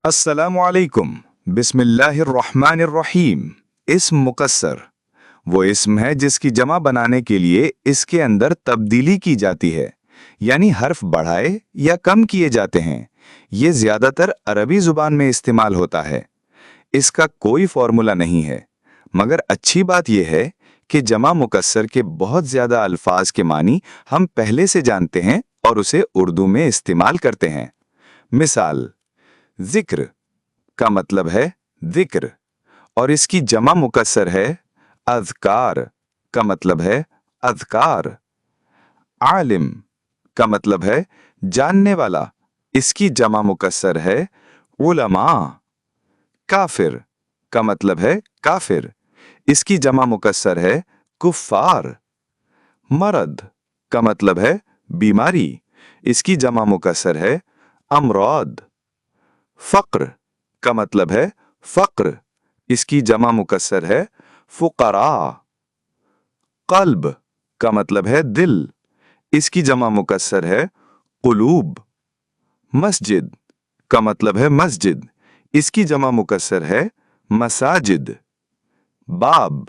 अस्सलामुअलैकुम बिस्मिल्लाहिर्रहमानिर्रहीम। इस्म मुकस्सर वो इस्म है जिसकी जमा बनाने के लिए इसके अंदर तब्दीली की जाती है, यानी हर्फ बढ़ाए या कम किए जाते हैं। ये ज्यादातर अरबी जुबान में इस्तेमाल होता है। इसका कोई फॉर्मूला नहीं है, मगर अच्छी बात यह है कि जमा मुकस्सर के बहुत ज्यादा अल्फाज के मानी हम पहले से जानते हैं और उसे उर्दू में इस्तेमाल करते हैं। मिसाल, जिक्र का मतलब है जिक्र और इसकी जमा मुकस्सर है अज़कार का मतलब है अज़कार। आलिम का मतलब है जानने वाला, इसकी जमा मुकस्सर है उलमा। काफिर का मतलब है काफिर, इसकी जमा मुकस्सर है कुफ्फार। मरद का मतलब है बीमारी, इसकी जमा मुकस्सर है अमराद। फ़क्र का मतलब है फ़क्र, इसकी जमा मुकस्सर है फ़ुक़रा। क़ल्ब का मतलब है दिल, इसकी जमा मुकस्सर है क़ुलूब। मस्जिद का मतलब है मस्जिद, इसकी जमा मुकस्सर है मसाजिद। बाब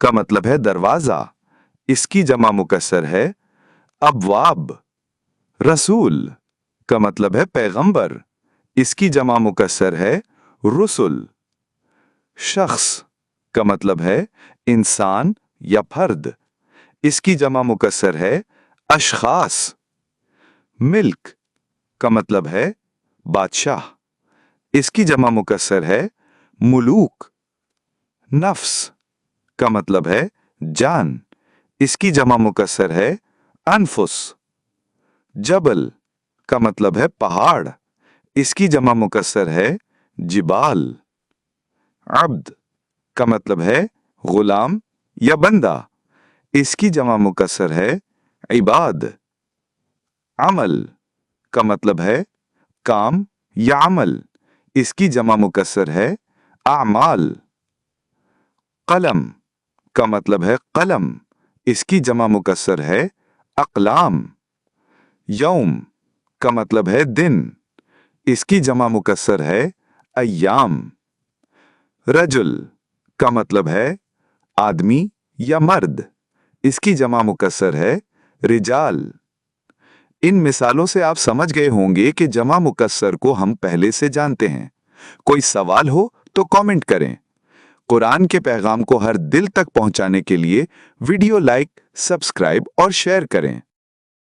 का मतलब है दरवाज़ा, इसकी जमा मुकस्सर है अबवाब। रसूल का मतलब है पैगंबर, इसकी जमा मुकस्सर है रुसुल। शख्स का मतलब है इंसान या फर्द, इसकी जमा मुकस्सर है अशखास। मिल्क का मतलब है बादशाह, इसकी जमा मुकस्सर है मुलूक। नफ्स का मतलब है जान, इसकी जमा मुकस्सर है अनफुस। जबल का मतलब है पहाड़, इसकी जमा मुकस्सर है जिबाल। अब्द का मतलब है गुलाम या बंदा, इसकी जमा मुकस्सर है इबाद। अमल का मतलब है काम या अमल, इसकी जमा मुकस्सर है आमाल। कलम का मतलब है कलम, इसकी जमा मुकस्सर है अक़लाम। यौम का मतलब है दिन, इसकी जमा मुकस्सर है अय्याम। रजुल का मतलब है आदमी या मर्द, इसकी जमा मुकस्सर है रिजाल। इन मिसालों से आप समझ गए होंगे कि जमा मुकस्सर को हम पहले से जानते हैं। कोई सवाल हो तो कमेंट करें। कुरान के पैगाम को हर दिल तक पहुंचाने के लिए वीडियो लाइक, सब्सक्राइब और शेयर करें।